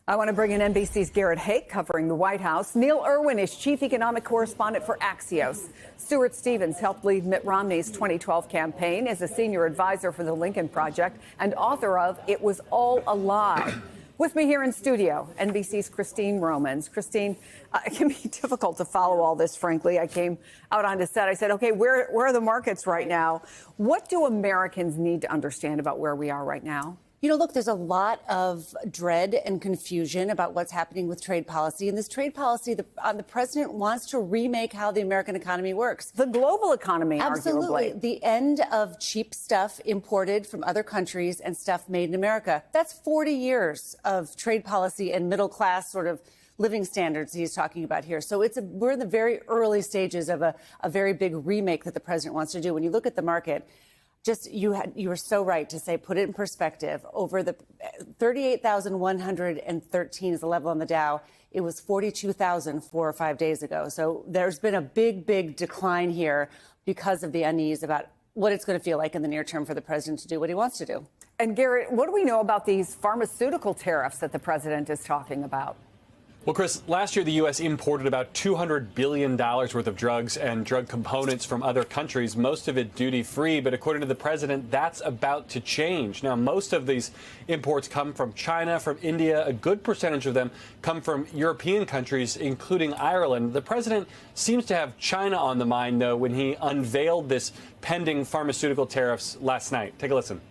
I want to bring in NBC's Garrett Haake covering the White House. Neil Irwin is chief economic correspondent for Axios. Stuart Stevens helped lead Mitt Romney's 2012 campaign as a senior advisor for the Lincoln Project and author of It Was All a Lie. With me here in studio, NBC's Christine Romans. Christine, it can be difficult to follow all this, frankly. I came out onto set. I said, okay, where are the markets right now? What do Americans need to understand about where we are right now? You know, look, there's a lot of dread and confusion about what's happening with trade policy. And this trade policy, the president wants to remake how the American economy works. The global economy, absolutely. Arguably. The end of cheap stuff imported from other countries and stuff made in America. That's 40 years of trade policy and middle class sort of living standards he's talking about here. So we're in the very early stages of a very big remake that the president wants to do. When you look at the market, you were so right to say, put it in perspective. Over the 38,113 is the level on the Dow. It was 42,000 4 or 5 days ago. So there's been a big, big decline here because of the unease about what it's going to feel like in the near term for the president to do what he wants to do. And Garrett, what do we know about these pharmaceutical tariffs that the president is talking about? Well, Chris, last year the U.S. imported about $200 billion worth of drugs and drug components from other countries, most of it duty-free. But according to the president, that's about to change. Now, most of these imports come from China, from India. A good percentage of them come from European countries, including Ireland. The president seems to have China on the mind, though, when he unveiled this pending pharmaceutical tariffs last night. Take a listen.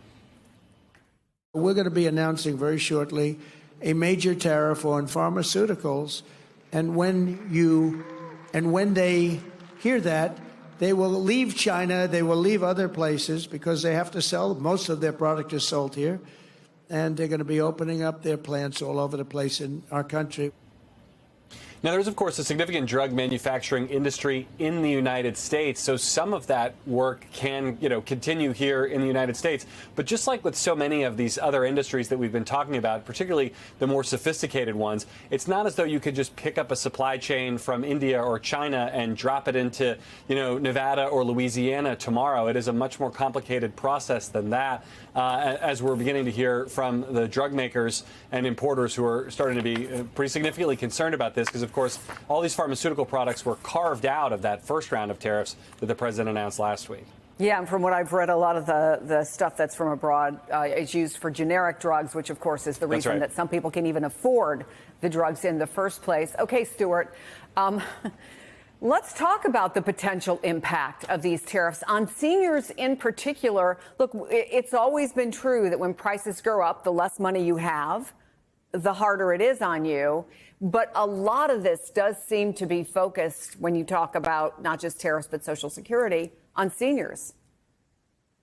We're going to be announcing very shortly a major tariff on pharmaceuticals, and when they hear that, they will leave China, they will leave other places because they have to sell. Most of their product is sold here, and they're going to be opening up their plants all over the place in our country. Now, there's, of course, a significant drug manufacturing industry in the United States, so some of that work can, continue here in the United States. But just like with so many of these other industries that we've been talking about, particularly the more sophisticated ones, it's not as though you could just pick up a supply chain from India or China and drop it into, Nevada or Louisiana tomorrow. It is a much more complicated process than that, as we're beginning to hear from the drug makers and importers who are starting to be pretty significantly concerned about this, because, of course, all these pharmaceutical products were carved out of that first round of tariffs that the president announced last week. Yeah, and from what I've read, a lot of the stuff that's from abroad is used for generic drugs, which, of course, is the reason that some people can even afford the drugs in the first place. Okay, Stuart, let's talk about the potential impact of these tariffs on seniors in particular. Look, it's always been true that when prices go up, the less money you have, the harder it is on you. But a lot of this does seem to be focused, when you talk about not just tariffs, but Social Security, on seniors.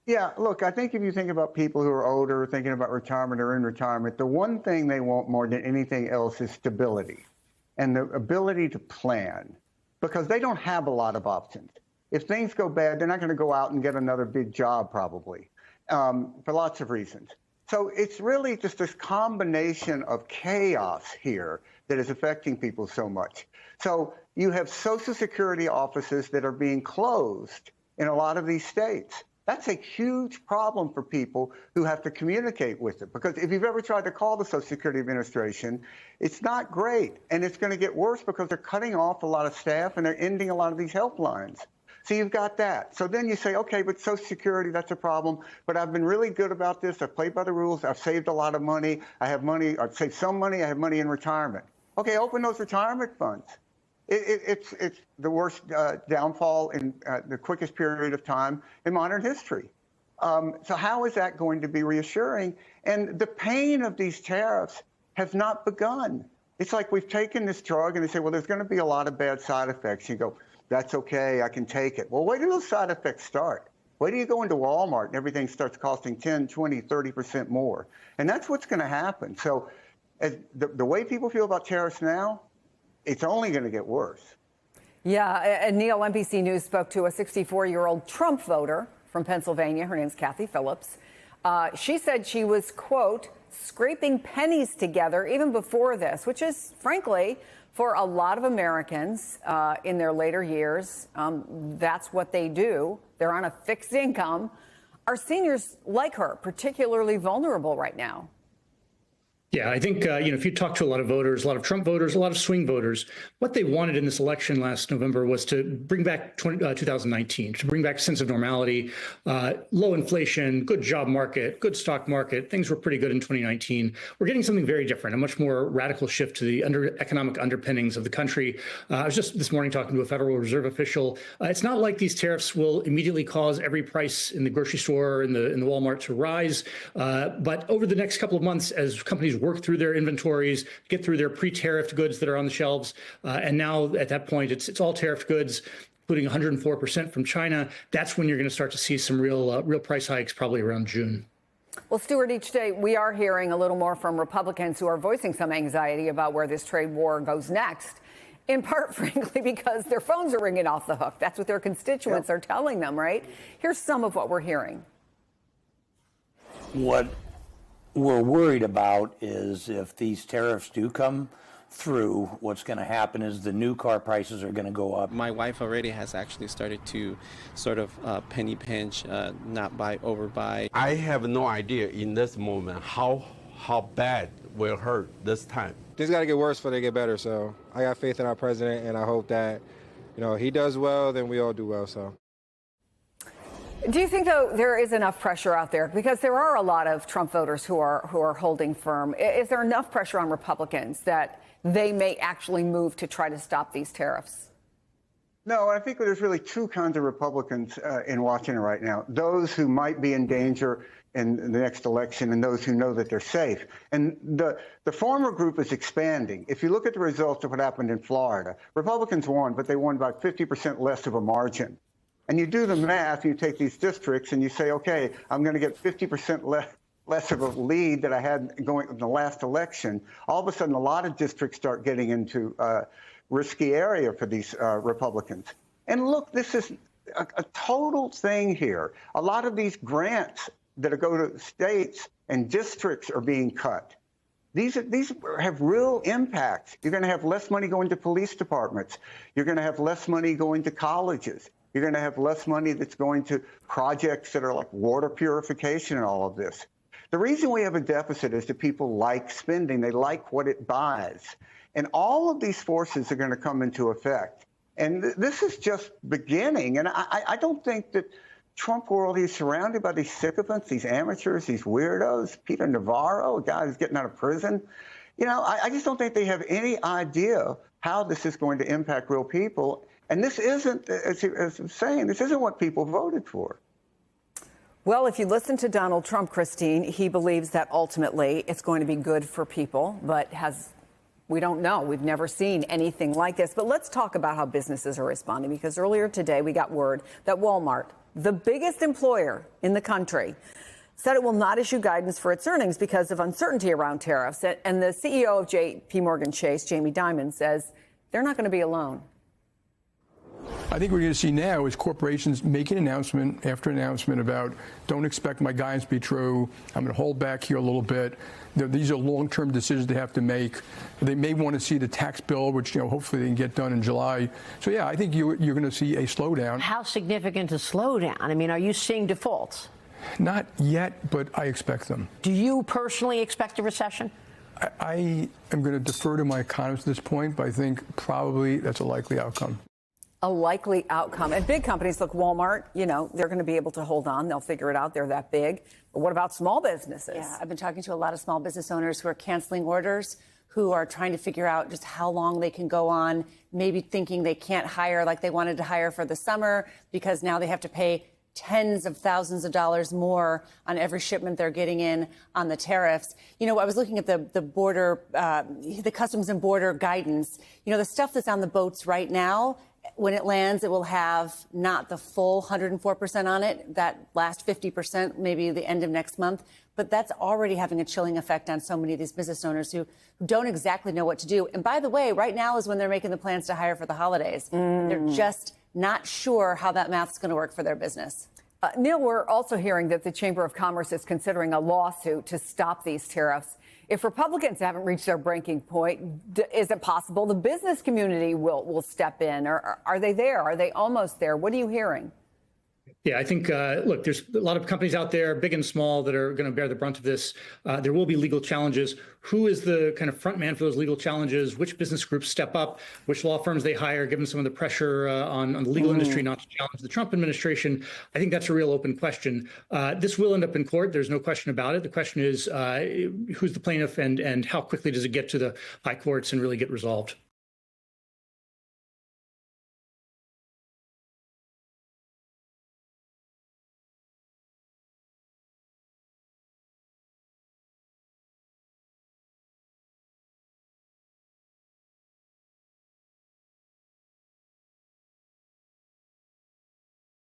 Yeah, look, I think if you think about people who are older, thinking about retirement or in retirement, the one thing they want more than anything else is stability and the ability to plan, because they don't have a lot of options. If things go bad, they're not going to go out and get another big job, probably, for lots of reasons. So it's really just this combination of chaos here that is affecting people so much. So you have Social Security offices that are being closed in a lot of these states. That's a huge problem for people who have to communicate with it. Because if you've ever tried to call the Social Security Administration, it's not great. And it's going to get worse because they're cutting off a lot of staff and they're ending a lot of these helplines. So you've got that. So then you say, okay, but Social Security, that's a problem. But I've been really good about this. I've played by the rules. I've saved a lot of money. I have money. I've saved some money. I have money in retirement. Okay, open those retirement funds. It's the worst downfall in the quickest period of time in modern history. So how is that going to be reassuring? And the pain of these tariffs has not begun. It's like we've taken this drug and they say, well, there's going to be a lot of bad side effects. You go, that's okay, I can take it. Well, wait till those side effects start. Wait till you go into Walmart and everything starts costing 10, 20, 30% more. And that's what's going to happen. So the way people feel about tariffs now, it's only going to get worse. Yeah, and Neil, NBC News spoke to a 64-year-old Trump voter from Pennsylvania. Her name's Kathy Phillips. She said she was, quote, scraping pennies together even before this, which is, frankly, for a lot of Americans in their later years, that's what they do. They're on a fixed income. Are seniors like her particularly vulnerable right now? Yeah, I think, if you talk to a lot of voters, a lot of Trump voters, a lot of swing voters, what they wanted in this election last November was to bring back 2019, to bring back a sense of normality, low inflation, good job market, good stock market. Things were pretty good in 2019. We're getting something very different, a much more radical shift to the economic underpinnings of the country. I was just this morning talking to a Federal Reserve official. It's not like these tariffs will immediately cause every price in the grocery store or in the Walmart to rise. But over the next couple of months, as companies work through their inventories, get through their pre-tariffed goods that are on the shelves. And now at that point, it's all tariffed goods, including 104% from China. That's when you're going to start to see some real price hikes, probably around June. Well, Stuart, each day we are hearing a little more from Republicans who are voicing some anxiety about where this trade war goes next, in part, frankly, because their phones are ringing off the hook. That's what their constituents are telling them, right? Here's some of what we're hearing. What we're worried about is if these tariffs do come through, what's going to happen is the new car prices are going to go up. My wife already has actually started to sort of penny pinch, not overbuy. I have no idea in this moment how bad will hurt this time. Things got to get worse before they get better. So I got faith in our president, and I hope that, he does well, then we all do well. So. Do you think, though, there is enough pressure out there? Because there are a lot of Trump voters who are holding firm. Is there enough pressure on Republicans that they may actually move to try to stop these tariffs? No, I think there's really two kinds of Republicans in Washington right now. Those who might be in danger in the next election and those who know that they're safe. And the former group is expanding. If you look at the results of what happened in Florida, Republicans won, but they won by 50% less of a margin. And you do the math, you take these districts and you say, okay, I'm going to get 50% less of a lead that I had going in the last election. All of a sudden, a lot of districts start getting into risky area for these Republicans. And look, this is a total thing here. A lot of these grants that go to states and districts are being cut. These have real impacts. You're going to have less money going to police departments. You're going to have less money going to colleges. You're going to have less money that's going to projects that are like water purification and all of this. The reason we have a deficit is that people like spending. They like what it buys. And all of these forces are going to come into effect. And this is just beginning. And I don't think that Trump world, he's surrounded by these sycophants, these amateurs, these weirdos, Peter Navarro, a guy who's getting out of prison. I just don't think they have any idea how this is going to impact real people. And this isn't, as I'm saying, this isn't what people voted for. Well, if you listen to Donald Trump, Christine, he believes that ultimately it's going to be good for people, but we don't know. We've never seen anything like this. But let's talk about how businesses are responding, because earlier today we got word that Walmart, the biggest employer in the country, said it will not issue guidance for its earnings because of uncertainty around tariffs. And the CEO of J.P. Morgan Chase, Jamie Dimon, says they're not going to be alone. I think what we're going to see now is corporations making announcement after announcement about don't expect my guidance to be true. I'm going to hold back here a little bit. These are long-term decisions they have to make. They may want to see the tax bill, which hopefully they can get done in July. So, yeah, I think you're going to see a slowdown. How significant a slowdown? I mean, are you seeing defaults? Not yet, but I expect them. Do you personally expect a recession? I am going to defer to my economists at this point, but I think probably that's a likely outcome. A likely outcome. And big companies, look, Walmart, they're going to be able to hold on. They'll figure it out. They're that big. But what about small businesses? Yeah, I've been talking to a lot of small business owners who are canceling orders, who are trying to figure out just how long they can go on, maybe thinking they can't hire like they wanted to hire for the summer because now they have to pay tens of thousands of dollars more on every shipment they're getting in on the tariffs. I was looking at the border, the Customs and Border guidance. The stuff that's on the boats right now, when it lands, it will have not the full 104% on it, that last 50%, maybe the end of next month. But that's already having a chilling effect on so many of these business owners who don't exactly know what to do. And by the way, right now is when they're making the plans to hire for the holidays. They're just not sure how that math's going to work for their business. Neil, we're also hearing that the Chamber of Commerce is considering a lawsuit to stop these tariffs. If Republicans haven't reached their breaking point, is it possible the business community will step in? Or are they there? Are they almost there? What are you hearing? Yeah, I think, look, there's a lot of companies out there, big and small, that are going to bear the brunt of this. There will be legal challenges. Who is the kind of front man for those legal challenges? Which business groups step up? Which law firms they hire, given some of the pressure on the legal industry not to challenge the Trump administration? I think that's a real open question. This will end up in court. There's no question about it. The question is, who's the plaintiff and how quickly does it get to the high courts and really get resolved?